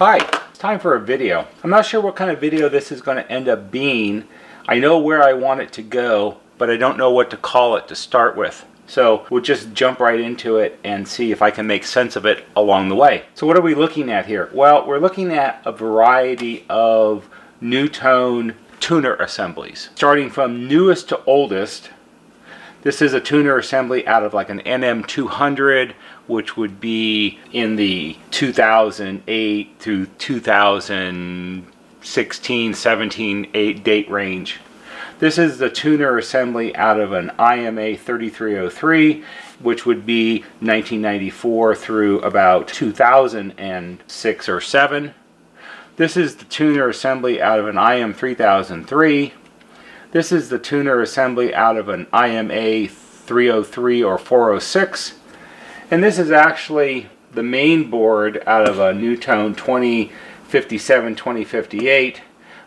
Hi, it's time for a video. I'm not sure what kind of video this is going to end up being. I know where I want it to go, but I don't know what to call it to start with. So we'll just jump right into it and see if I can make sense of it along the way. So what are we looking at here? Well, we're looking at a variety of NuTone tuner assemblies. Starting from newest to oldest, this is a tuner assembly out of like an NM200, which would be in the 2008 through 2016, 17 date range. This is the tuner assembly out of an IMA 3303, which would be 1994 through about 2006 or 7. This is the tuner assembly out of an IM 3003. This is the tuner assembly out of an IMA 303 or 406. And this is actually the main board out of a NuTone 2057, 2058,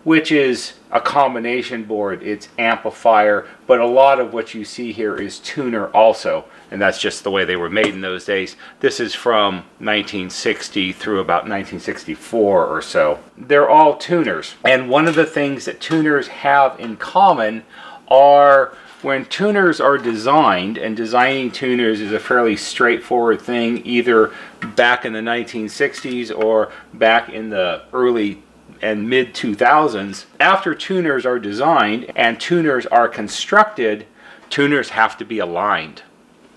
which is a combination board. It's amplifier, but a lot of what you see here is tuner also. And that's just the way they were made in those days. This is from 1960 through about 1964 or so. They're all tuners. And one of the things that tuners have in common are when tuners are designed, and designing tuners is a fairly straightforward thing, either back in the 1960s or back in the early and mid 2000s. After tuners are designed and tuners are constructed, tuners have to be aligned.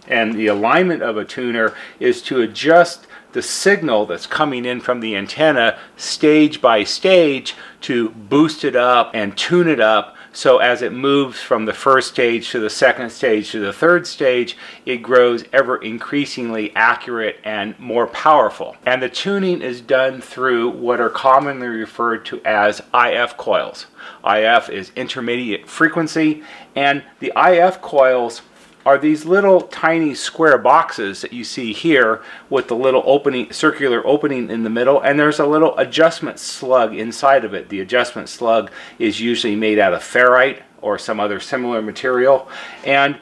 And the alignment of a tuner is to adjust the signal that's coming in from the antenna stage by stage to boost it up and tune it up, so as it moves from the first stage to the second stage to the third stage, it grows ever increasingly accurate and more powerful. And the tuning is done through what are commonly referred to as IF coils. IF is intermediate frequency, and the IF coils are these little tiny square boxes that you see here with the little opening, circular opening in the middle, and there's a little adjustment slug inside of it. The adjustment slug is usually made out of ferrite or some other similar material, and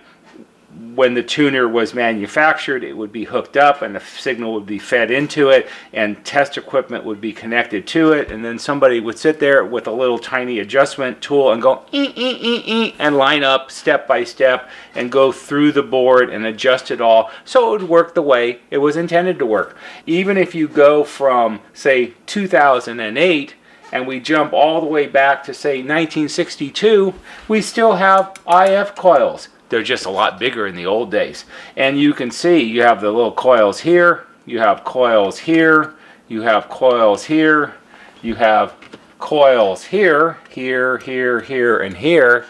when the tuner was manufactured, it would be hooked up and the signal would be fed into it, and test equipment would be connected to it, and then somebody would sit there with a little tiny adjustment tool and go and line up step by step and go through the board and adjust it all so it would work the way it was intended to work. Even if you go from, say, 2008 and we jump all the way back to, say, 1962, we still have IF coils. They're just a lot bigger in the old days. And you can see you have the little coils here, you have coils here, you have coils here, you have coils here, here, here, here, and here.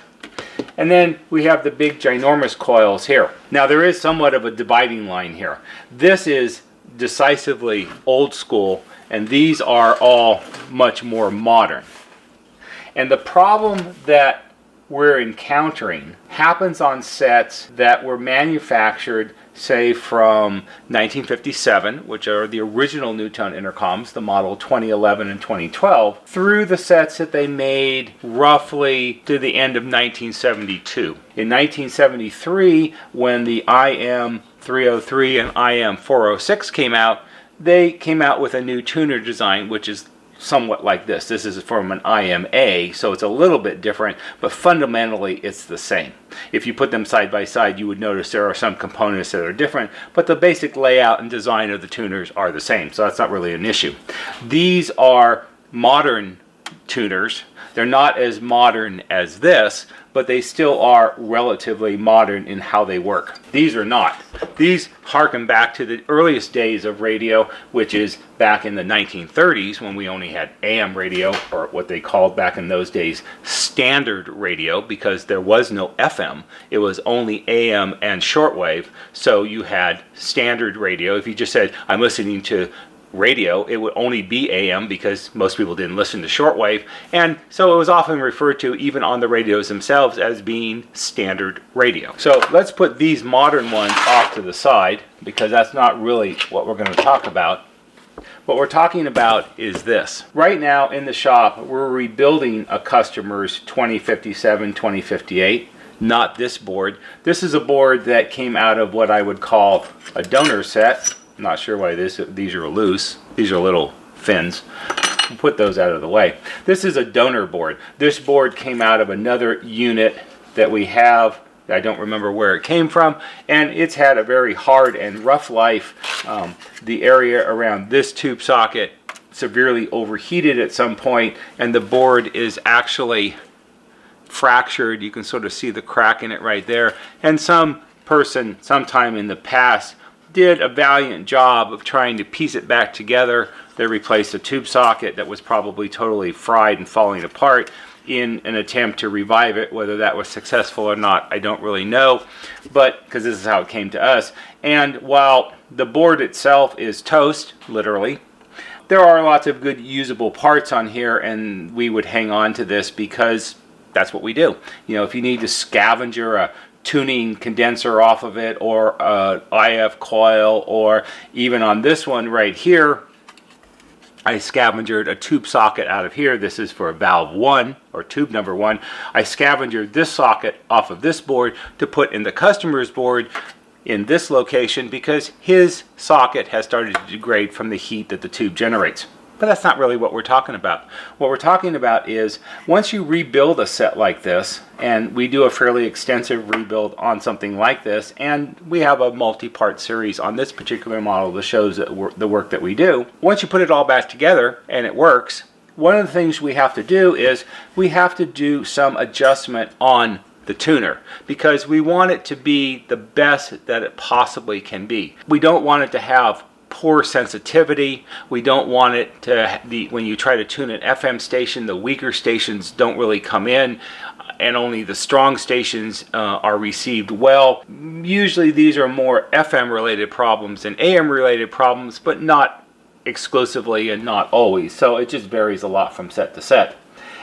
And then we have the big ginormous coils here. Now there is somewhat of a dividing line here. This is decisively old school, and these are all much more modern. And the problem that we're encountering happens on sets that were manufactured, say, from 1957, which are the original NuTone intercoms, the model 2011 and 2012, through the sets that they made roughly to the end of 1972. In 1973, when the IM 303 and IM 406 came out, they came out with a new tuner design, which is somewhat like this. This is from an IMA, so it's a little bit different, but fundamentally it's the same. If you put them side by side, you would notice there are some components that are different, but the basic layout and design of the tuners are the same, so that's not really an issue. These are modern tuners. They're not as modern as this, but they still are relatively modern in how they work. These are not. These harken back to the earliest days of radio, which is back in the 1930s when we only had AM radio, or what they called back in those days standard radio, because there was no FM. It was only AM and shortwave, so you had standard radio. If you just said, I'm listening to radio, it would only be AM because most people didn't listen to shortwave, and so it was often referred to, even on the radios themselves, as being standard radio. So let's put these modern ones off to the side because that's not really what we're going to talk about. What we're talking about is this. Right now in the shop, we're rebuilding a customer's 2057, 2058. Not this board. This is a board that came out of what I would call a donor set. I'm not sure why these are loose. These are little fins. We'll put those out of the way. This is a donor board. This board came out of another unit that we have. I don't remember where it came from, and it's had a very hard and rough life. The area around this tube socket severely overheated at some point, and the board is actually fractured. You can sort of see the crack in it right there. And some person sometime in the past did a valiant job of trying to piece it back together. They replaced a tube socket that was probably totally fried and falling apart in an attempt to revive it. Whether that was successful or not, I don't really know, but because this is how it came to us. And while the board itself is toast, literally, there are lots of good usable parts on here, and we would hang on to this because that's what we do. You know, if you need to scavenger a tuning condenser off of it, or a IF coil, or even on this one right here, I scavengered a tube socket out of here. This is for valve 1, or tube number 1. I scavengered this socket off of this board to put in the customer's board in this location because his socket has started to degrade from the heat that the tube generates. But that's not really what we're talking about. What we're talking about is once you rebuild a set like this, and we do a fairly extensive rebuild on something like this, and we have a multi-part series on this particular model that shows the work that we do. Once you put it all back together and it works, one of the things we have to do is we have to do some adjustment on the tuner because we want it to be the best that it possibly can be. We don't want it to have poor sensitivity. We don't want it to when you try to tune an FM station, the weaker stations don't really come in, and only the strong stations are received well. Usually these are more FM related problems than AM related problems, but not exclusively and not always. So it just varies a lot from set to set.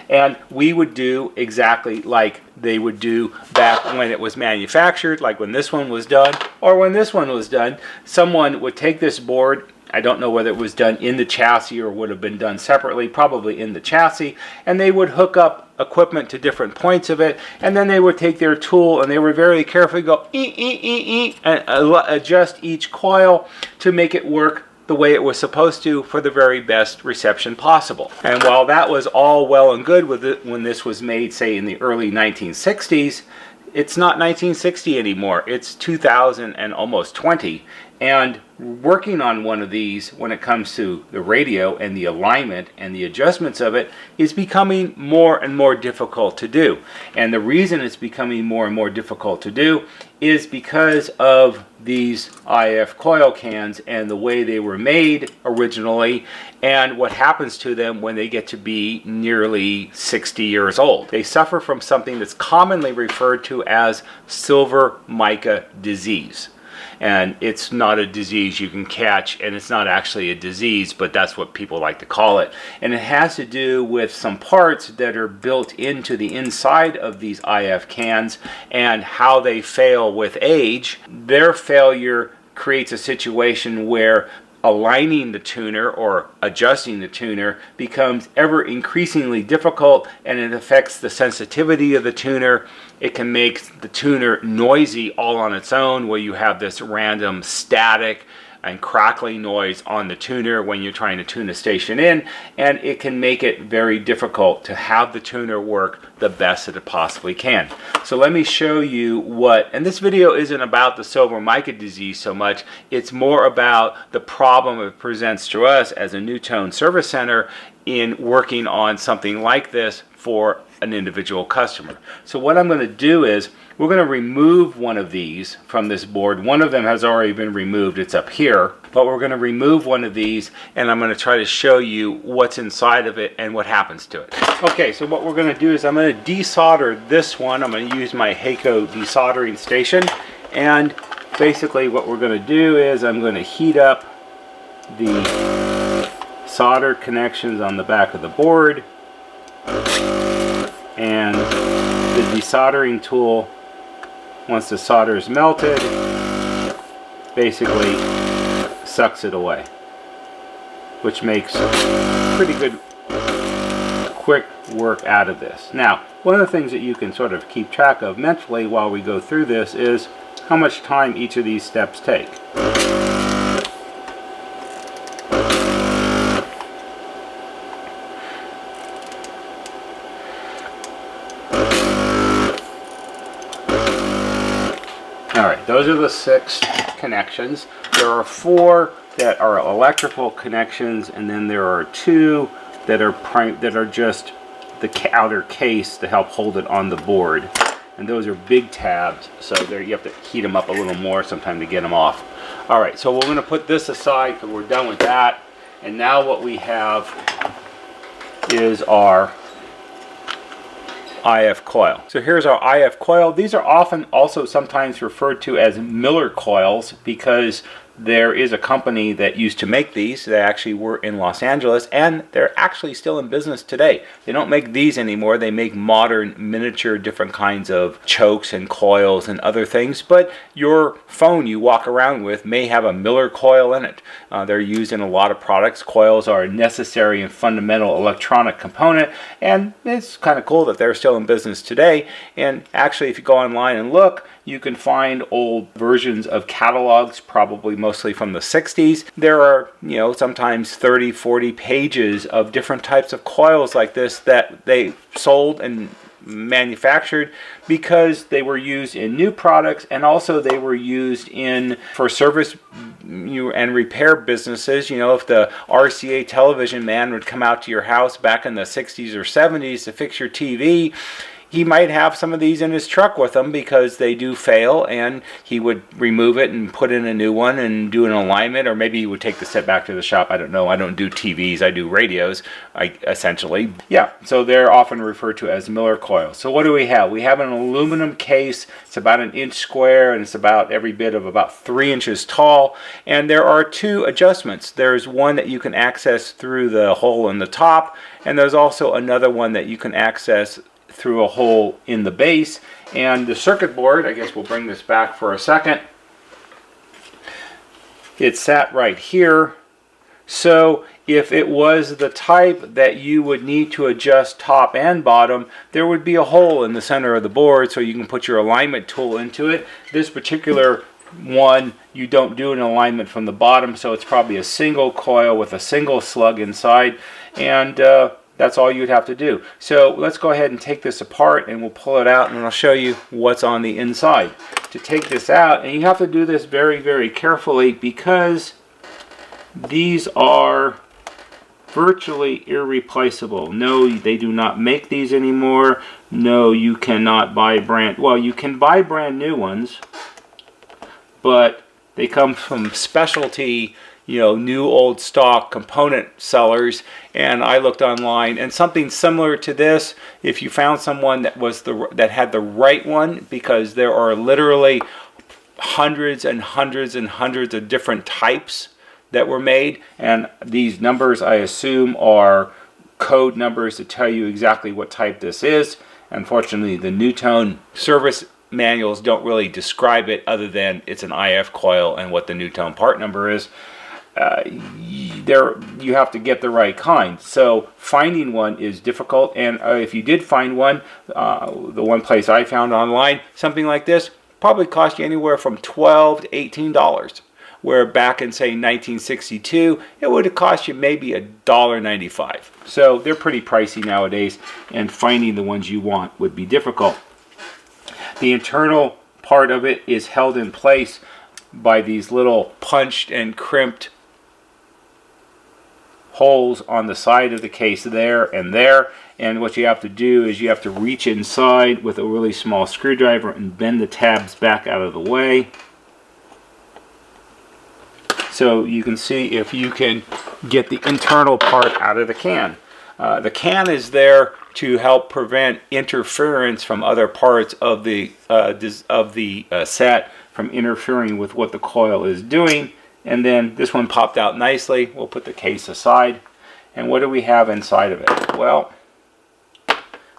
And we would do exactly like they would do back when it was manufactured, like when this one was done, or when this one was done. Someone would take this board, I don't know whether it was done in the chassis or would have been done separately, probably in the chassis, and they would hook up equipment to different points of it, and then they would take their tool and they would very carefully go and adjust each coil to make it work the way it was supposed to for the very best reception possible. And while that was all well and good with it when this was made, say, in the early 1960s, it's not 1960 anymore. It's 2000 and almost 20. And working on one of these when it comes to the radio and the alignment and the adjustments of it is becoming more and more difficult to do. And the reason it's becoming more and more difficult to do is because of these IF coil cans and the way they were made originally and what happens to them when they get to be nearly 60 years old. They suffer from something that's commonly referred to as silver mica disease. And it's not a disease you can catch, and it's not actually a disease, but that's what people like to call it. And it has to do with some parts that are built into the inside of these IF cans and how they fail with age. Their failure creates a situation where aligning the tuner or adjusting the tuner becomes ever increasingly difficult, and it affects the sensitivity of the tuner. It can make the tuner noisy all on its own, where you have this random static and crackling noise on the tuner when you're trying to tune a station in, and it can make it very difficult to have the tuner work the best that it possibly can. So let me show you what, and this video isn't about the silver mica disease so much, it's more about the problem it presents to us as a NuTone service center in working on something like this for an individual customer. So what I'm going to do is we're going to remove one of these from this board. One of them has already been removed, it's up here, but we're going to remove one of these and I'm going to try to show you what's inside of it and what happens to it. Okay, so what we're going to do is I'm going to desolder this one. I'm going to use my Heiko desoldering station, and basically what we're going to do is I'm going to heat up the solder connections on the back of the board, and the desoldering tool, once the solder is melted, basically sucks it away, which makes pretty good quick work out of this. Now, one of the things that you can sort of keep track of mentally while we go through this is how much time each of these steps take. those are the 6 connections. There are 4 that are electrical connections, and then there are 2 that are just the outer case to help hold it on the board. And those are big tabs, so there you have to heat them up a little more sometime to get them off. All right, so we're going to put this aside because we're done with that. And now what we have is our IF coil. So here's our IF coil. These are often also sometimes referred to as Miller coils because there is a company that used to make these. They actually were in Los Angeles, and they're actually still in business today. They don't make these anymore. They make modern miniature different kinds of chokes and coils and other things, but your phone you walk around with may have a Miller coil in it. They're used in a lot of products. Coils are a necessary and fundamental electronic component, and it's kind of cool that they're still in business today. And actually, if you go online and look, you can find old versions of catalogs, probably mostly from the 60s. There are, sometimes 30, 40 pages of different types of coils like this that they sold and manufactured because they were used in new products, and also they were used for service and repair businesses. If the RCA television man would come out to your house back in the 60s or 70s to fix your TV, he might have some of these in his truck with him because they do fail, and he would remove it and put in a new one and do an alignment, or maybe he would take the set back to the shop. I don't know. I don't do TVs. I do radios, essentially. Yeah, so they're often referred to as Miller coils. So what do we have? We have an aluminum case. It's about 1 inch square, and it's about every bit of about 3 inches tall. And there are 2 adjustments. There's one that you can access through the hole in the top, and there's also another one that you can access through a hole in the base. And the circuit board, I guess we'll bring this back for a second. It's sat right here. So if it was the type that you would need to adjust top and bottom, there would be a hole in the center of the board so you can put your alignment tool into it. This particular one, you don't do an alignment from the bottom, so it's probably a single coil with a single slug inside, and that's all you'd have to do. So let's go ahead and take this apart, and we'll pull it out, and I'll show you what's on the inside. To take this out, and you have to do this very, very carefully because these are virtually irreplaceable. No, they do not make these anymore. No, you cannot buy you can buy brand new ones, but they come from specialty, new old stock component sellers. And I looked online, and something similar to this, if you found someone that had the right one, because there are literally hundreds and hundreds and hundreds of different types that were made, and these numbers I assume are code numbers to tell you exactly what type this is. Unfortunately, the NuTone service manuals don't really describe it other than it's an IF coil and what the NuTone part number is. You have to get the right kind. So finding one is difficult, and if you did find one, the one place I found online, something like this probably cost you anywhere from $12 to $18, where back in, say, 1962, it would have cost you maybe $1.95. So they're pretty pricey nowadays, and finding the ones you want would be difficult. The internal part of it is held in place by these little punched and crimped holes on the side of the case there and there. And what you have to do is you have to reach inside with a really small screwdriver and bend the tabs back out of the way. So you can see if you can get the internal part out of the can. The can is there to help prevent interference from other parts of the set from interfering with what the coil is doing. And then this one popped out nicely. We'll put the case aside. And what do we have inside of it? Well,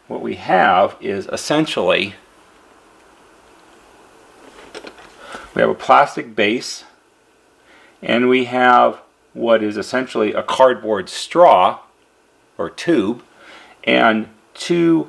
what we have is essentially, we have a plastic base, and we have what is essentially a cardboard straw or tube, and 2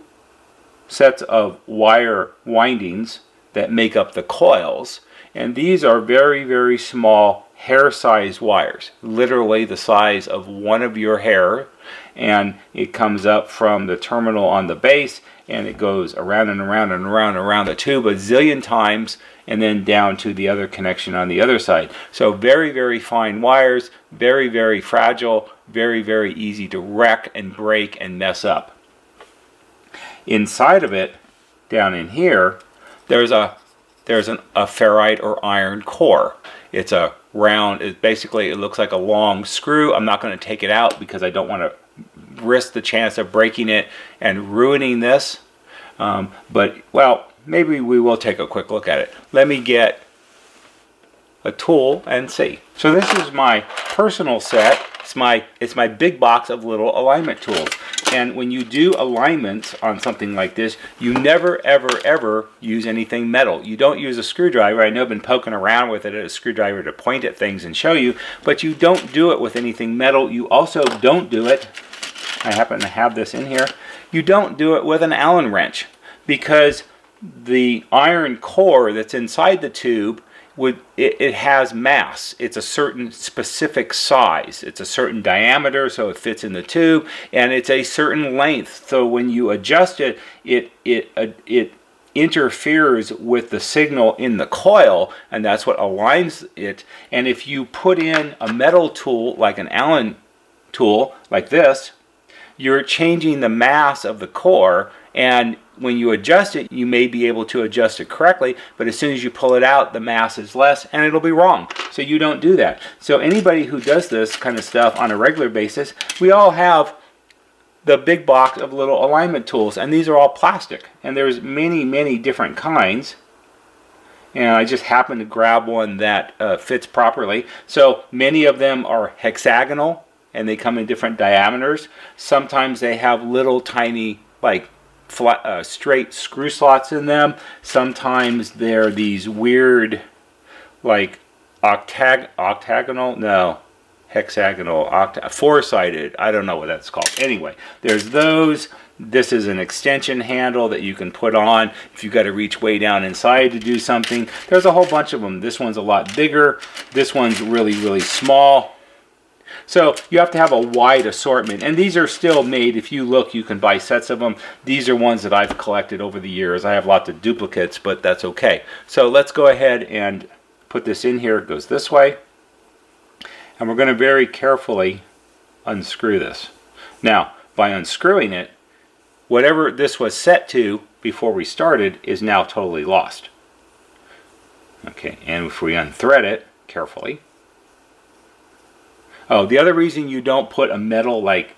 sets of wire windings that make up the coils. And these are very, very small hair-sized wires, literally the size of one of your hair, and it comes up from the terminal on the base, and it goes around and around and around and around the tube a zillion times, and then down to the other connection on the other side. So very, very fine wires, very, very fragile, very, very easy to wreck and break and mess up. Inside of it, down in here, there's a ferrite or iron core. It's a round, basically it looks like a long screw. I'm not going to take it out because I don't want to risk the chance of breaking it and ruining this. But, well, maybe we will take a quick look at it. Let me get a tool and see. So this is my personal set. It's my big box of little alignment tools. And when you do alignments on something like this, you never, ever, ever use anything metal. You don't use a screwdriver. I know I've been poking around with it as a screwdriver to point at things and show you, but you don't do it with anything metal. You also don't do it, I happen to have this in here, you don't do it with an Allen wrench, because the iron core that's inside the tube, it has mass. It's a certain specific size. It's a certain diameter, so it fits in the tube, and it's a certain length. So when you adjust it, it interferes with the signal in the coil, and that's what aligns it. And if you put in a metal tool, like an Allen tool, like this, you're changing the mass of the core, and when you adjust it, you may be able to adjust it correctly, but as soon as you pull it out, the mass is less, and it'll be wrong. So you don't do that. So anybody who does this kind of stuff on a regular basis, we all have the big box of little alignment tools, and these are all plastic. And there's many, many different kinds. And I just happened to grab one that fits properly. So many of them are hexagonal, and they come in different diameters. Sometimes they have little tiny, like, flat, straight screw slots in them. Sometimes they're these weird, like, hexagonal, four-sided. I don't know what that's called. Anyway, there's those. This is an extension handle that you can put on if you've got to reach way down inside to do something. There's a whole bunch of them. This one's a lot bigger. This one's really, really small. So you have to have a wide assortment, and these are still made. If you look, you can buy sets of them. These are ones that I've collected over the years. I have lots of duplicates, but that's okay. So let's go ahead and put this in here. It goes this way, and we're going to very carefully unscrew this. Now, by unscrewing it, whatever this was set to before we started is now totally lost. Okay, and if we unthread it carefully. Oh, the other reason you don't put a metal, like,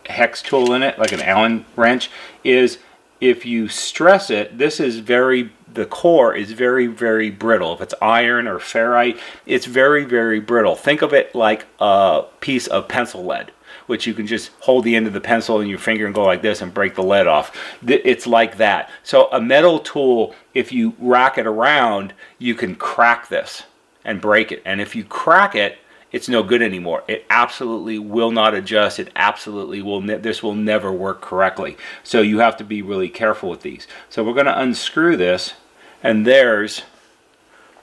hex tool in it, like an Allen wrench, is if you stress it, the core is very, very brittle. If it's iron or ferrite, it's very, very brittle. Think of it like a piece of pencil lead, which you can just hold the end of the pencil in your finger and go like this and break the lead off. It's like that. So a metal tool, if you rack it around, you can crack this and break it. And if you crack it, it's no good anymore. It absolutely will not adjust. It absolutely will. This will never work correctly. So you have to be really careful with these. So we're going to unscrew this, and there's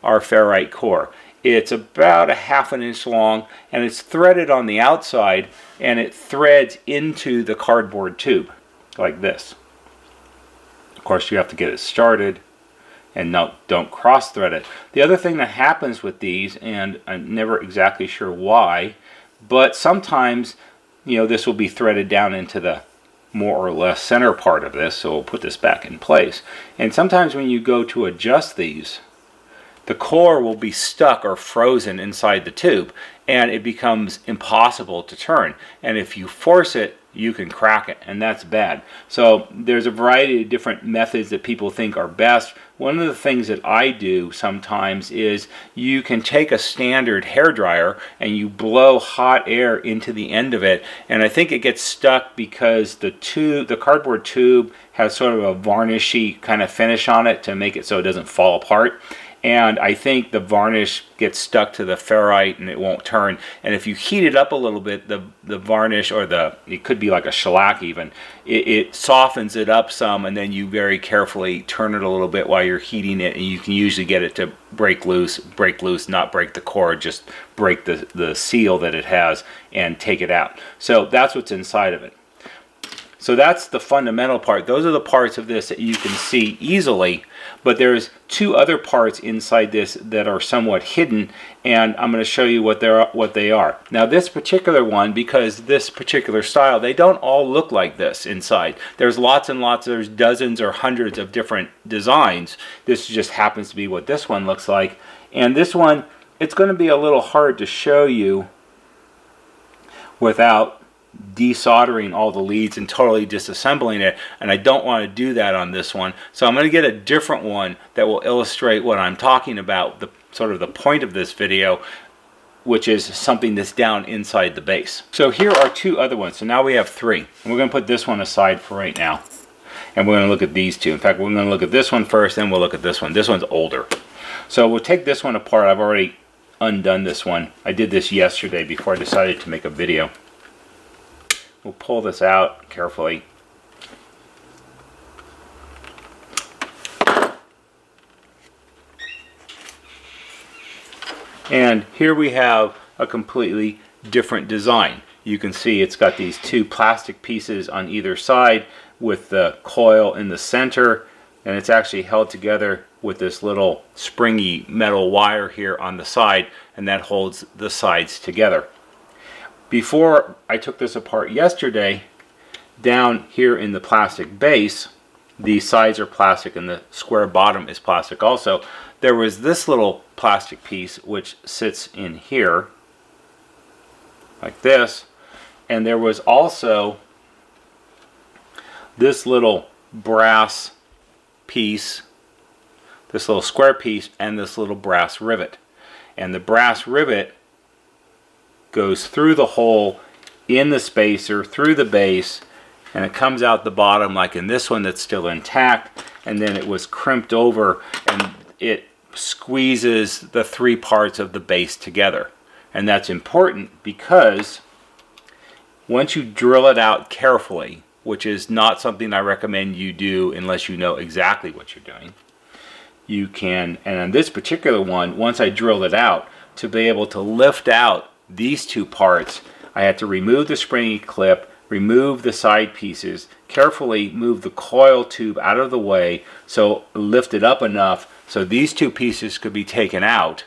our ferrite core. It's about a ½ an inch long, and it's threaded on the outside, and it threads into the cardboard tube like this. Of course, you have to get it started. And no, don't cross thread it. The other thing that happens with these, and I'm never exactly sure why, but sometimes, this will be threaded down into the more or less center part of this, so we'll put this back in place. And sometimes when you go to adjust these, the core will be stuck or frozen inside the tube, and it becomes impossible to turn. And if you force it, you can crack it, and that's bad. So there's a variety of different methods that people think are best. One of the things that I do sometimes is you can take a standard hairdryer and you blow hot air into the end of it, and I think it gets stuck because the cardboard tube has sort of a varnishy kind of finish on it to make it so it doesn't fall apart. and I think the varnish gets stuck to the ferrite and it won't turn. And if you heat it up a little bit, the varnish, or it could be like a shellac even, it softens it up some, and then you very carefully turn it a little bit while you're heating it, and you can usually get it to break loose, not break the cord, just break the seal that it has and take it out. So that's what's inside of it. So that's the fundamental part. Those are the parts of this that you can see easily, but there's two other parts inside this that are somewhat hidden, and I'm going to show you what they are. Now this particular one, because this particular style, they don't all look like this inside. There's lots and lots, there's dozens or hundreds of different designs. This just happens to be what this one looks like. And this one, it's going to be a little hard to show you without desoldering all the leads and totally disassembling it, and I don't want to do that on this one. So I'm going to get a different one that will illustrate what I'm talking about, the sort of the point of this video, which is something that's down inside the base. So here are two other ones. So now we have three, and we're going to put this one aside for right now, and we're going to look at these two. In fact, we're going to look at this one first, then we'll look at this one. This one's older. So we'll take this one apart. I've already undone this one. I did this yesterday before I decided to make a video. We'll pull this out carefully. And here we have a completely different design. You can see it's got these two plastic pieces on either side with the coil in the center, and it's actually held together with this little springy metal wire here on the side, and that holds the sides together. Before I took this apart yesterday, down here in the plastic base, the sides are plastic and the square bottom is plastic also. There was this little plastic piece which sits in here like this, and there was also this little brass piece, this little square piece, and this little brass rivet. And the brass rivet goes through the hole in the spacer, through the base, and it comes out the bottom like in this one that's still intact, and then it was crimped over and it squeezes the three parts of the base together. And that's important because once you drill it out carefully, which is not something I recommend you do unless you know exactly what you're doing, you can, and on this particular one, once I drilled it out, to be able to lift out these two parts, I had to remove the springy clip, remove the side pieces, carefully move the coil tube out of the way, so lift it up enough so these two pieces could be taken out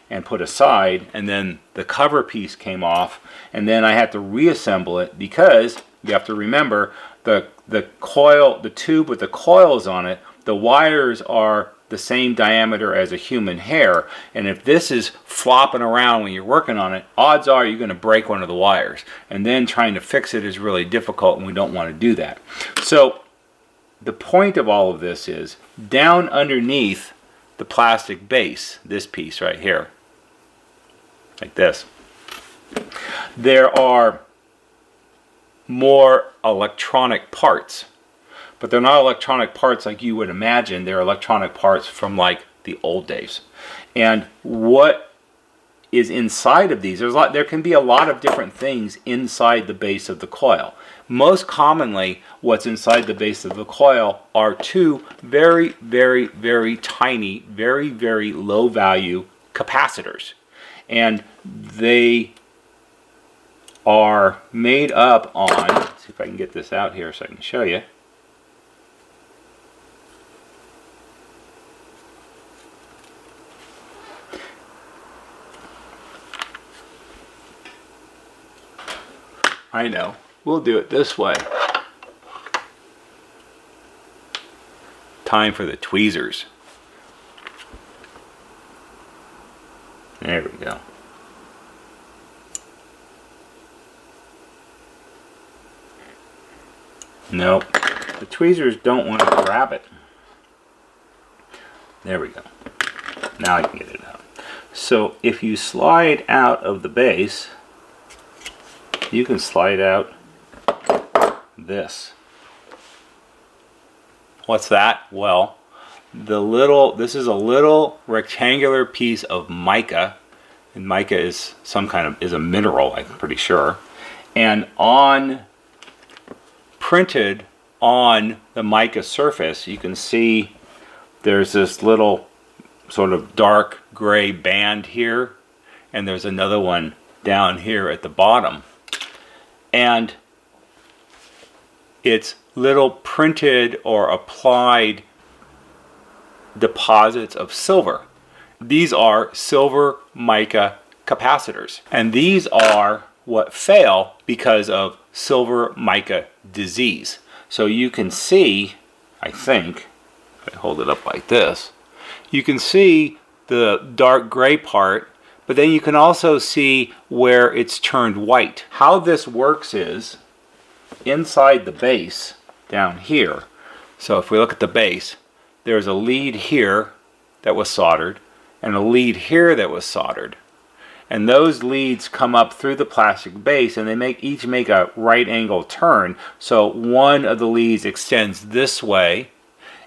and put aside, and then the cover piece came off, and then I had to reassemble it because you have to remember the coil, the tube with the coils on it, the wires are the same diameter as a human hair, and if this is flopping around when you're working on it, odds are you're going to break one of the wires, and then trying to fix it is really difficult, and we don't want to do that. So the point of all of this is down underneath the plastic base, this piece right here, like this, there are more electronic parts. But they're not electronic parts like you would imagine. They're electronic parts from like the old days. And what is inside of these, there can be a lot of different things inside the base of the coil. Most commonly, what's inside the base of the coil are two very, very, very tiny, very, very low value capacitors. And they are made up on, let's see if I can get this out here so I can show you. I know, we'll do it this way. Time for the tweezers. There we go. Nope, the tweezers don't want to grab it. There we go. Now I can get it out. So if you slide out of the base, you can slide out this. What's that? Well, this is a little rectangular piece of mica, and mica is is a mineral, I'm pretty sure. And printed on the mica surface, you can see there's this little sort of dark gray band here, and there's another one down here at the bottom. And it's little printed or applied deposits of silver. These are silver mica capacitors, and these are what fail because of silver mica disease. So you can see, I think, if I hold it up like this, you can see the dark gray part, but then you can also see where it's turned white. How this works is, inside the base, down here, so if we look at the base, there's a lead here that was soldered, and a lead here that was soldered. And those leads come up through the plastic base, and they each make a right angle turn. So one of the leads extends this way,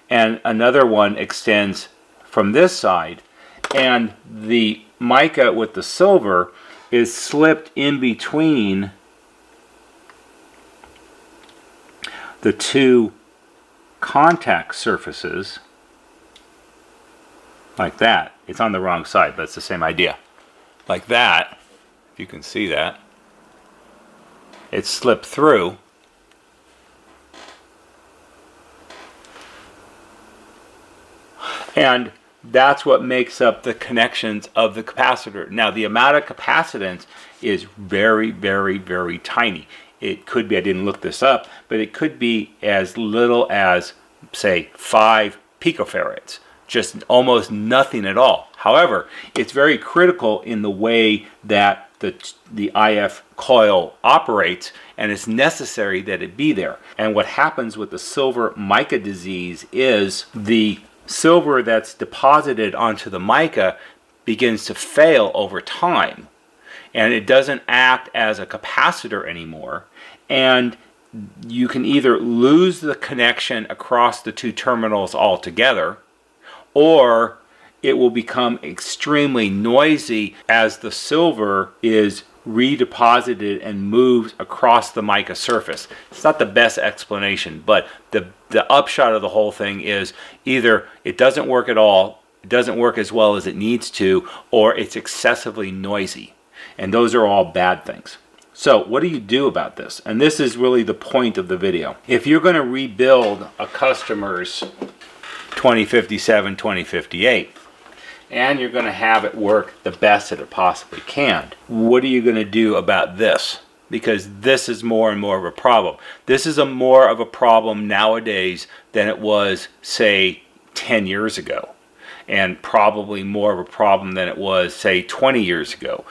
and another one extends from this side. And the mica with the silver is slipped in between the two contact surfaces, like that. It's on the wrong side, but it's the same idea. Like that, if you can see that, it's slipped through. And that's what makes up the connections of the capacitor. Now, the amount of capacitance is very, very, very tiny. It could be, I didn't look this up, but it could be as little as, say, 5 picofarads. Just almost nothing at all. However, it's very critical in the way that the IF coil operates, and it's necessary that it be there. And what happens with the silver mica disease is the silver that's deposited onto the mica begins to fail over time, and it doesn't act as a capacitor anymore, and you can either lose the connection across the two terminals altogether, or it will become extremely noisy as the silver is redeposited and moves across the mica surface. It's not the best explanation, but the upshot of the whole thing is either it doesn't work at all, it doesn't work as well as it needs to, or it's excessively noisy. And those are all bad things. So what do you do about this? And this is really the point of the video. If you're going to rebuild a customer's 2057, 2058, and you're going to have it work the best that it possibly can, what are you going to do about this? Because this is more and more of a problem. This is more of a problem nowadays than it was, say, 10 years ago, and probably more of a problem than it was, say, 20 years ago.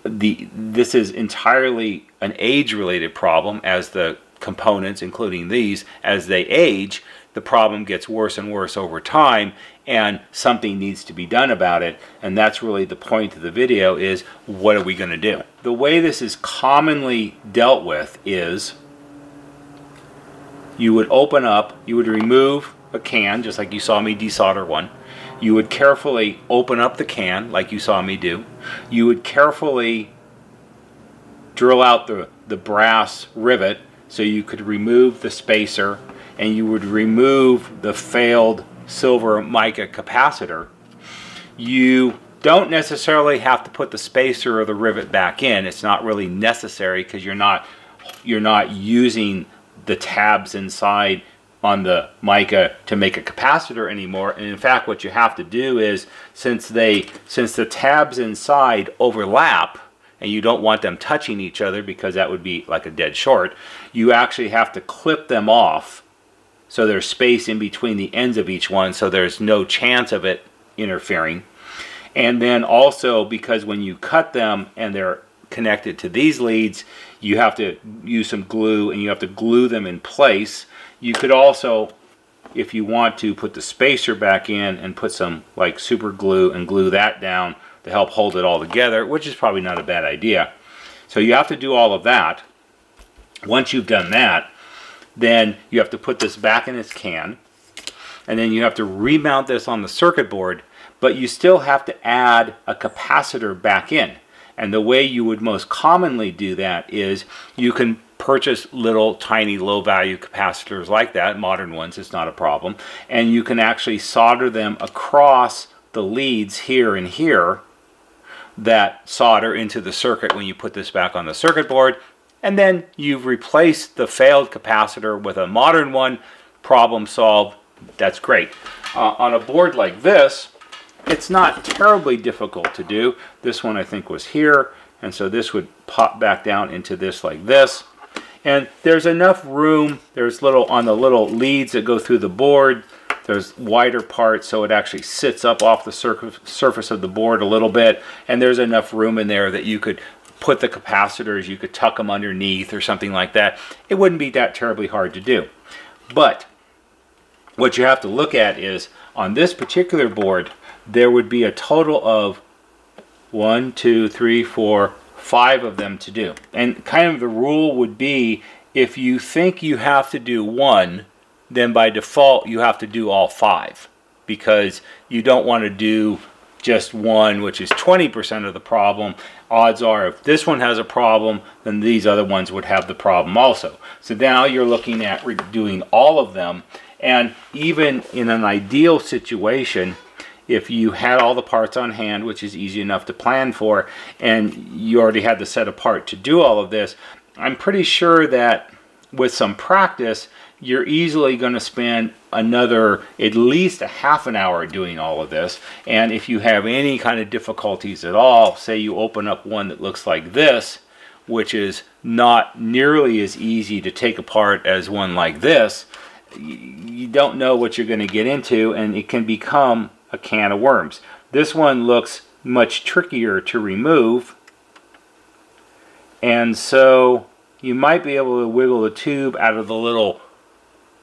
This is entirely an age-related problem. As the components, including these, as they age, the problem gets worse and worse over time, and something needs to be done about it. And that's really the point of the video, is what are we going to do? The way this is commonly dealt with is you would open up, you would remove a can, just like you saw me desolder one. You would carefully open up the can, like you saw me do. You would carefully drill out the brass rivet so you could remove the spacer, and you would remove the failed silver mica capacitor. You don't necessarily have to put the spacer or the rivet back in. It's not really necessary because you're not using the tabs inside on the mica to make a capacitor anymore. And in fact, what you have to do is, since the tabs inside overlap and you don't want them touching each other because that would be like a dead short, you actually have to clip them off so there's space in between the ends of each one, so there's no chance of it interfering. And then also, because when you cut them and they're connected to these leads, you have to use some glue and you have to glue them in place. You could also, if you want to, put the spacer back in and put some like super glue and glue that down to help hold it all together, which is probably not a bad idea. So you have to do all of that. Once you've done that, then you have to put this back in its can, and then you have to remount this on the circuit board, but you still have to add a capacitor back in. And the way you would most commonly do that is you can purchase little tiny low value capacitors like that, modern ones, it's not a problem, and you can actually solder them across the leads here and here that solder into the circuit when you put this back on the circuit board, and then you've replaced the failed capacitor with a modern one. Problem solved. That's great. On a board like this, it's not terribly difficult to do. This one I think was here, and so this would pop back down into this like this. And there's enough room. There's on the little leads that go through the board, there's wider parts so it actually sits up off the surface of the board a little bit, and there's enough room in there that you could put the capacitors, you could tuck them underneath or something like that. It wouldn't be that terribly hard to do. But what you have to look at is on this particular board, there would be a total of 1, 2, 3, 4, 5 of them to do. And kind of the rule would be if you think you have to do one, then by default you have to do all 5, because you don't want to do just one, which is 20% of the problem. Odds are if this one has a problem, then these other ones would have the problem also. So now you're looking at doing all of them, and even in an ideal situation, if you had all the parts on hand, which is easy enough to plan for, and you already had the set apart to do all of this, I'm pretty sure that with some practice, you're easily going to spend another at least a half an hour doing all of this. And if you have any kind of difficulties at all, say you open up one that looks like this, which is not nearly as easy to take apart as one like this, you don't know what you're going to get into, and it can become a can of worms. This one looks much trickier to remove, and so you might be able to wiggle the tube out of the little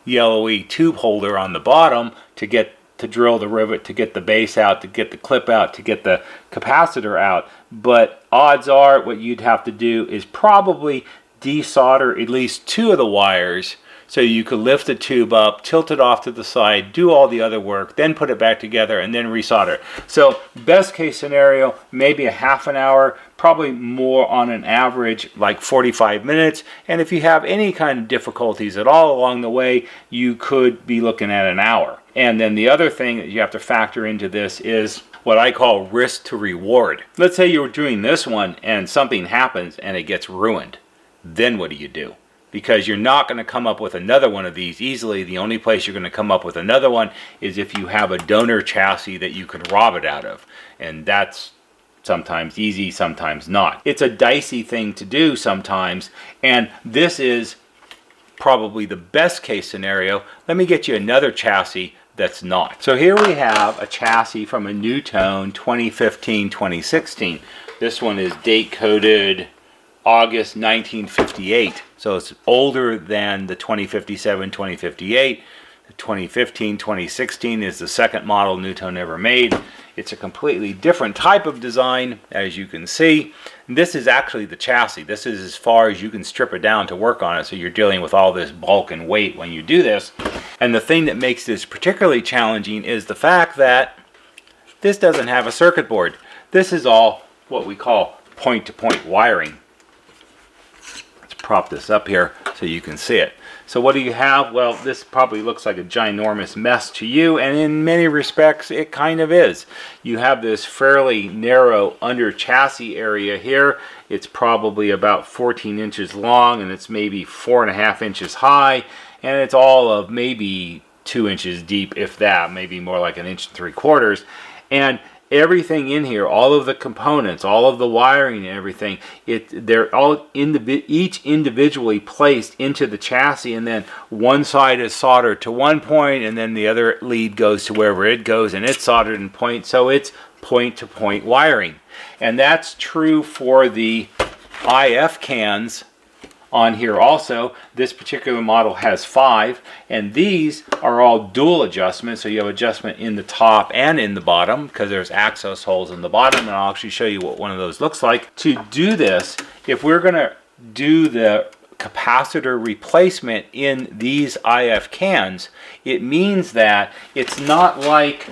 yellowy tube holder on the bottom to drill the rivet, to get the base out, to get the clip out, to get the capacitor out. But odds are what you'd have to do is probably desolder at least 2 of the wires, so you could lift the tube up, tilt it off to the side, do all the other work, then put it back together, and then resolder. So best case scenario, maybe a half an hour, probably more on an average like 45 minutes. And if you have any kind of difficulties at all along the way, you could be looking at an hour. And then the other thing that you have to factor into this is what I call risk to reward. Let's say you're doing this one and something happens and it gets ruined. Then what do you do? Because you're not going to come up with another one of these easily. The only place you're going to come up with another one is if you have a donor chassis that you can rob it out of. And that's sometimes easy, sometimes not. It's a dicey thing to do sometimes, and this is probably the best case scenario. Let me get you another chassis that's not. So here we have a chassis from a NuTone 2015-2016. This one is date coded August 1958. So it's older than the 2057-2058. The 2015-2016 is the second model NuTone ever made. It's a completely different type of design, as you can see. And this is actually the chassis. This is as far as you can strip it down to work on it, so you're dealing with all this bulk and weight when you do this. And the thing that makes this particularly challenging is the fact that this doesn't have a circuit board. This is all what we call point-to-point wiring. Prop this up here so you can see it. So what do you have? Well, this probably looks like a ginormous mess to you, and in many respects it kind of is. You have this fairly narrow under chassis area here. It's probably about 14 inches long, and it's maybe 4.5 inches high, and it's all of maybe 2 inches deep, if that, maybe more like 1.75 inches. And everything in here, all of the components, all of the wiring and everything, they're all each individually placed into the chassis, and then one side is soldered to one point, and then the other lead goes to wherever it goes, and it's soldered in point, so it's point-to-point wiring. And that's true for the IF cans on here also. This particular model has 5, and these are all dual adjustment, so you have adjustment in the top and in the bottom because there's access holes in the bottom, and I'll actually show you what one of those looks like. To do this, if we're going to do the capacitor replacement in these IF cans, it means that it's not like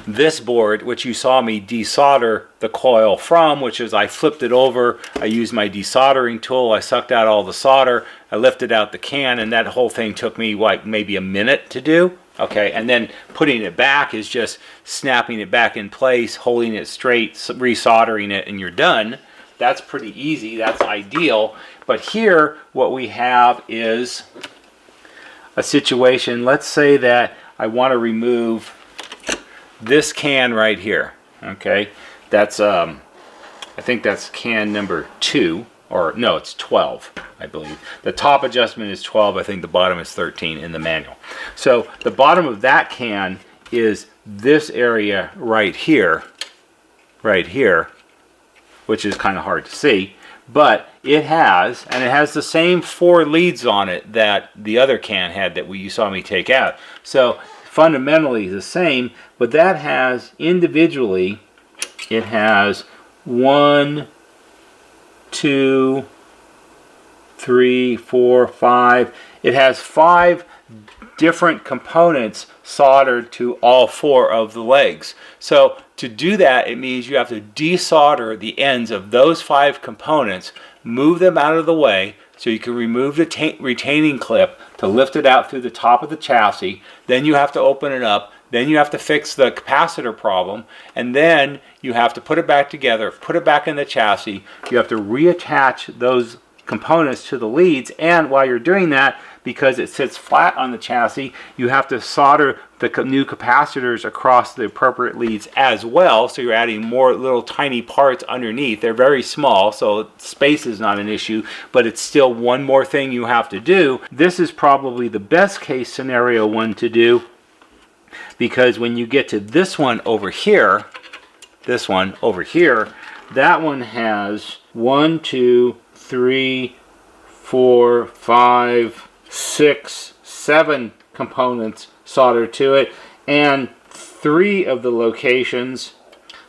this board, which you saw me desolder the coil from, which is I flipped it over, I used my desoldering tool, I sucked out all the solder, I lifted out the can, and that whole thing took me like maybe a minute to do. Okay, and then putting it back is just snapping it back in place, holding it straight, resoldering it, and you're done. That's pretty easy, that's ideal. But here, what we have is a situation, let's say that I want to remove this can right here. Okay, that's I think that's can number 2, or no, it's 12, I believe. The top adjustment is 12, I think the bottom is 13 in the manual. So the bottom of that can is this area right here, which is kind of hard to see, but it has the same 4 leads on it that the other can had that you saw me take out. So fundamentally the same, but that has individually, it has 1, 2, 3, 4, 5. It has 5 different components soldered to all 4 of the legs. So to do that, it means you have to desolder the ends of those 5 components, move them out of the way so you can remove the retaining clip to lift it out through the top of the chassis. Then you have to open it up. Then you have to fix the capacitor problem, and then you have to put it back together, put it back in the chassis. You have to reattach those components to the leads, and while you're doing that, because it sits flat on the chassis, you have to solder the new capacitors across the appropriate leads as well, so you're adding more little tiny parts underneath. They're very small, so space is not an issue, but it's still one more thing you have to do. This is probably the best case scenario one to do, because when you get to this one over here, that one has 1, 2, 3, 4, 5, 6, 7 components soldered to it, and 3 of the locations,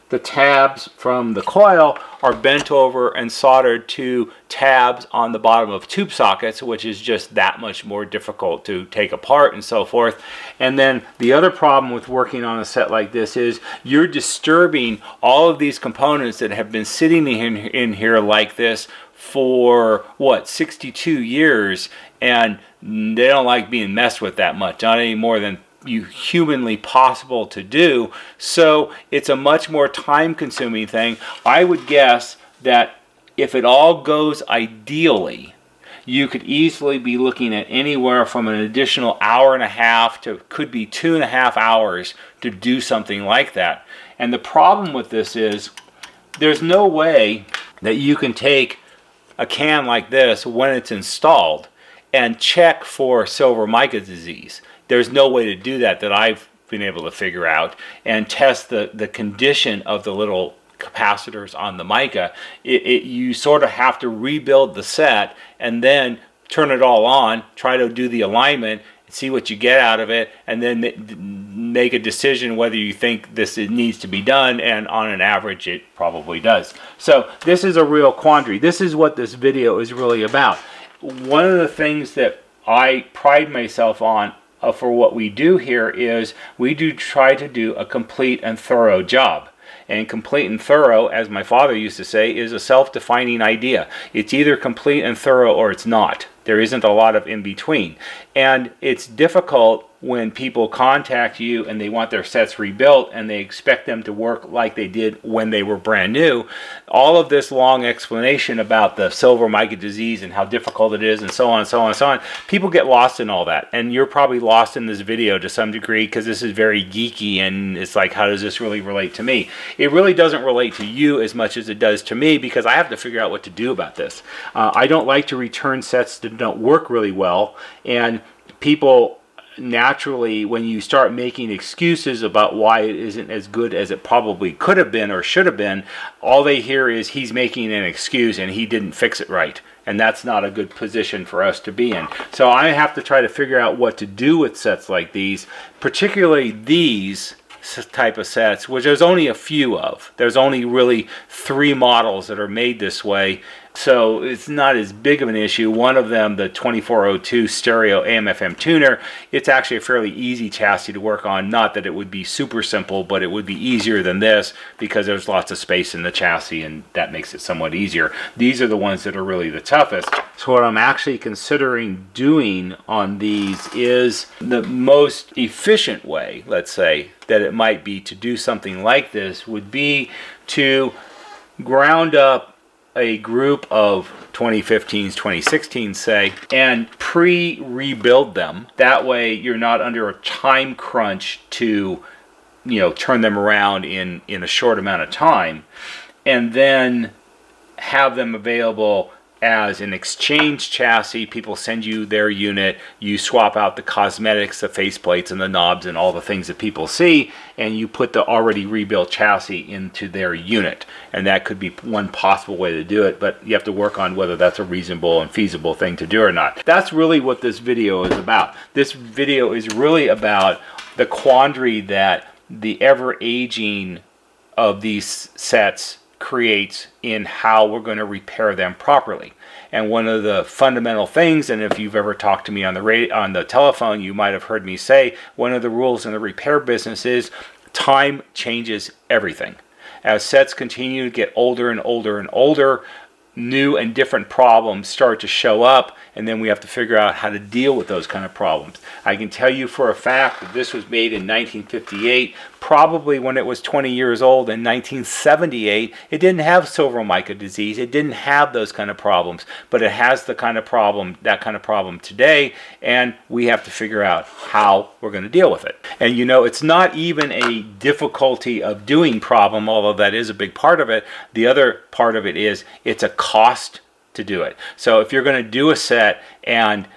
the tabs from the coil, are bent over and soldered to tabs on the bottom of tube sockets, which is just that much more difficult to take apart and so forth. And then the other problem with working on a set like this is you're disturbing all of these components that have been sitting in here like this for, what, 62 years, and they don't like being messed with that much, not any more than humanly possible to do. So it's a much more time consuming thing. I would guess that if it all goes ideally, you could easily be looking at anywhere from an additional hour and a half to could be 2.5 hours to do something like that. And the problem with this is there's no way that you can take a can like this when it's installed and check for silver mica disease. There's no way to do that I've been able to figure out, and test the condition of the little capacitors on the mica. You sort of have to rebuild the set and then turn it all on, try to do the alignment, see what you get out of it, and then make a decision whether you think this needs to be done, and on an average it probably does. So this is a real quandary. This is what this video is really about. One of the things that I pride myself on for what we do here is we do try to do a complete and thorough job. And complete and thorough, as my father used to say, is a self-defining idea. It's either complete and thorough or it's not. There isn't a lot of in between. And it's difficult when people contact you and they want their sets rebuilt and they expect them to work like they did when they were brand new. All of this long explanation about the silver mica disease and how difficult it is and so on and so on and so on. People get lost in all that. And you're probably lost in this video to some degree because this is very geeky and it's like, how does this really relate to me? It really doesn't relate to you as much as it does to me because I have to figure out what to do about this. I don't like to return sets that don't work really well, and people naturally, when you start making excuses about why it isn't as good as it probably could have been or should have been, all they hear is he's making an excuse and he didn't fix it right. And that's not a good position for us to be in. So I have to try to figure out what to do with sets like these, particularly these type of sets, which there's only a few of. There's only really 3 models that are made this way. So it's not as big of an issue. One of them, the 2402 stereo AM/FM tuner, it's actually a fairly easy chassis to work on. Not that it would be super simple, but it would be easier than this because there's lots of space in the chassis, and that makes it somewhat easier. These are the ones that are really the toughest. So what I'm actually considering doing on these is the most efficient way, let's say, that it might be to do something like this would be to ground up a group of 2015s, 2016s, say, and pre-rebuild them. That way you're not under a time crunch to, turn them around in a short amount of time, and then have them available as an exchange chassis. People send you their unit, you swap out the cosmetics, the faceplates and the knobs and all the things that people see, and you put the already rebuilt chassis into their unit. And that could be one possible way to do it, but you have to work on whether that's a reasonable and feasible thing to do or not. That's really what this video is about. This video is really about the quandary that the ever-aging of these sets creates in how we're going to repair them properly. And one of the fundamental things, and if you've ever talked to me on the telephone, you might have heard me say, one of the rules in the repair business is time changes everything. As sets continue to get older and older and older, new and different problems start to show up, and then we have to figure out how to deal with those kind of problems. I can tell you for a fact that this was made in 1958. Probably when it was 20 years old in 1978, it didn't have silver mica disease. It didn't have those kind of problems, but it has that kind of problem today, and we have to figure out how we're going to deal with it. And it's not even a difficulty of doing problem, although that is a big part of it. The other part of it is it's a cost to do it. So if you're going to do a set, and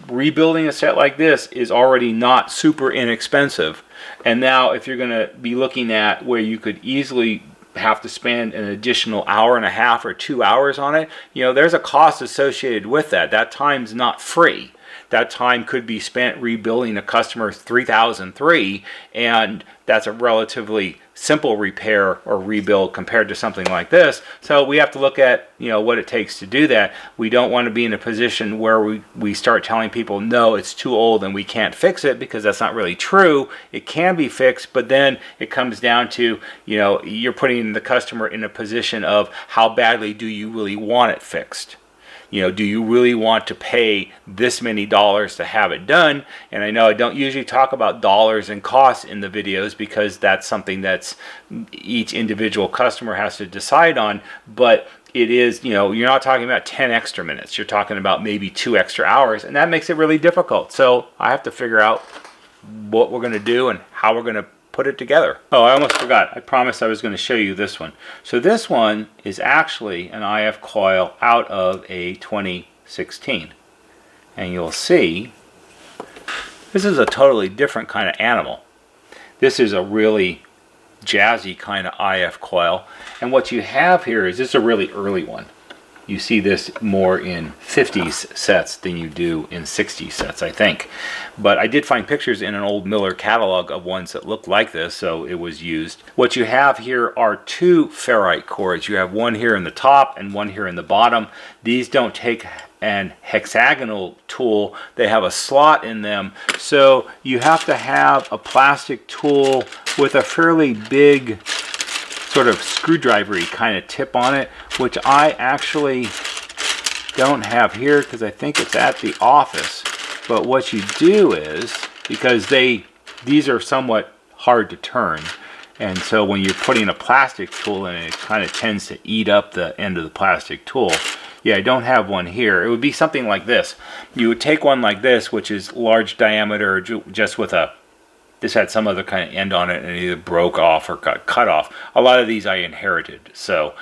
rebuilding a set like this is already not super inexpensive, and now if you're going to be looking at where you could easily have to spend an additional hour and a half or 2 hours on it, there's a cost associated with that. That time's not free. That time could be spent rebuilding a customer's 3003, and that's a relatively simple repair or rebuild compared to something like this. So we have to look at what it takes to do that. We don't want to be in a position where we start telling people, no, it's too old and we can't fix it, because that's not really true. It can be fixed, but then it comes down to you're putting the customer in a position of how badly do you really want it fixed. Do you really want to pay this many dollars to have it done? And I know I don't usually talk about dollars and costs in the videos, because that's something that's each individual customer has to decide on. But it is, you're not talking about 10 extra minutes. You're talking about maybe 2 extra hours, and that makes it really difficult. So I have to figure out what we're going to do and how we're going to put it together. Oh, I almost forgot. I promised I was going to show you this one. So this one is actually an IF coil out of a 2016. And you'll see this is a totally different kind of animal. This is a really jazzy kind of IF coil. And what you have here is, this is a really early one. You see this more in 50s sets than you do in 60s sets, I think. But I did find pictures in an old Miller catalog of ones that looked like this, so it was used. What you have here are 2 ferrite cores. You have one here in the top and one here in the bottom. These don't take an hexagonal tool. They have a slot in them. So you have to have a plastic tool with a fairly big sort of screwdriver-y kind of tip on it, which I actually don't have here because I think it's at the office. But what you do is, because these are somewhat hard to turn, and so when you're putting a plastic tool in it kind of tends to eat up the end of the plastic tool. Yeah, I don't have one here. It would be something like this. You would take one like this, which is large diameter, just with this had some other kind of end on it and it either broke off or got cut off. A lot of these I inherited, so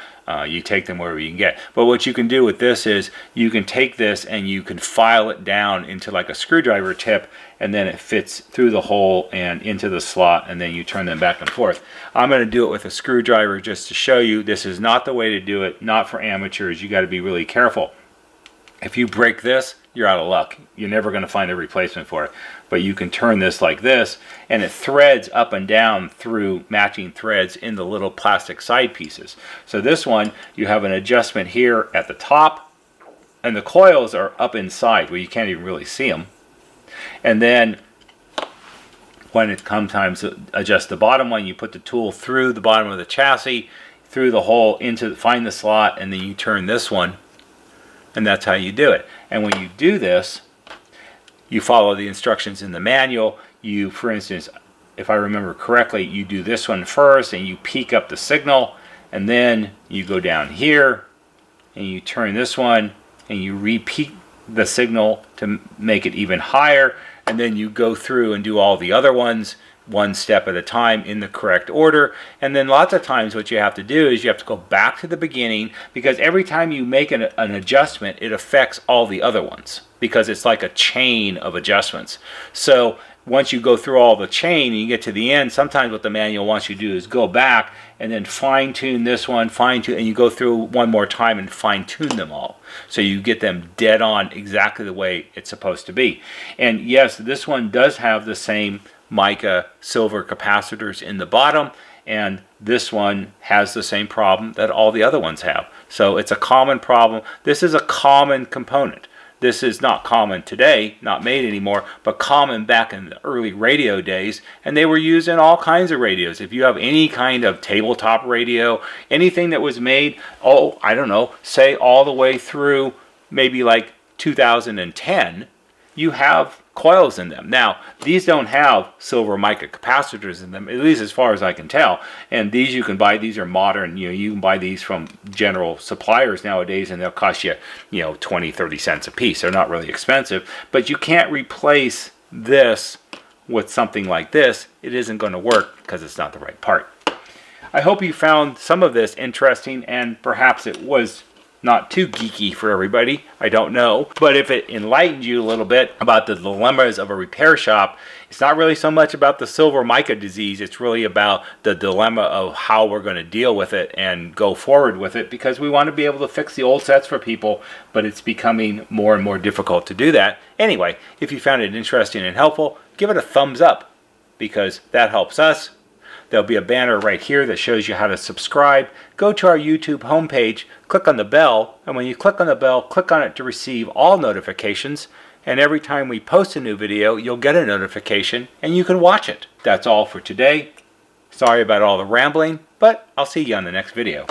you take them wherever you can get. But what you can do with this is you can take this and you can file it down into like a screwdriver tip, and then it fits through the hole and into the slot, and then you turn them back and forth. I'm going to do it with a screwdriver just to show you. This is not the way to do it, not for amateurs. You got to be really careful. If you break this, you're out of luck. You're never going to find a replacement for it. But you can turn this like this, and it threads up and down through matching threads in the little plastic side pieces. So this one, you have an adjustment here at the top, and the coils are up inside where you can't even really see them. And then when it comes time to adjust the bottom one, you put the tool through the bottom of the chassis, through the hole, find the slot, and then you turn this one, and that's how you do it. And when you do this, you follow the instructions in the manual. You, for instance, if I remember correctly, you do this one first, and you peak up the signal, and then you go down here, and you turn this one, and you re-peak the signal to make it even higher, and then you go through and do all the other ones one step at a time in the correct order. And then lots of times what you have to do is you have to go back to the beginning, because every time you make an adjustment, it affects all the other ones, because it's like a chain of adjustments. So once you go through all the chain and you get to the end, sometimes what the manual wants you to do is go back and then fine tune this one, and you go through one more time and fine tune them all, so you get them dead on exactly the way it's supposed to be. And yes, this one does have the same Mica silver capacitors in the bottom, and this one has the same problem that all the other ones have. So it's a common problem. This is a common component. This is not common today, not made anymore, but common back in the early radio days, and they were used in all kinds of radios. If you have any kind of tabletop radio, anything that was made, I don't know, say all the way through maybe like 2010, you have coils in them. Now, these don't have silver mica capacitors in them, at least as far as I can tell. And these you can buy. These are modern. You can buy these from general suppliers nowadays, and they'll cost you, 20, 30 cents a piece. They're not really expensive, but you can't replace this with something like this. It isn't going to work because it's not the right part. I hope you found some of this interesting, and perhaps it was not too geeky for everybody, I don't know. But if it enlightened you a little bit about the dilemmas of a repair shop, it's not really so much about the silver mica disease, it's really about the dilemma of how we're going to deal with it and go forward with it, because we want to be able to fix the old sets for people, but it's becoming more and more difficult to do that. Anyway, if you found it interesting and helpful, give it a thumbs up, because that helps us. There'll be a banner right here that shows you how to subscribe. Go to our YouTube homepage, click on the bell, and when you click on the bell, click on it to receive all notifications. And every time we post a new video, you'll get a notification and you can watch it. That's all for today. Sorry about all the rambling, but I'll see you on the next video.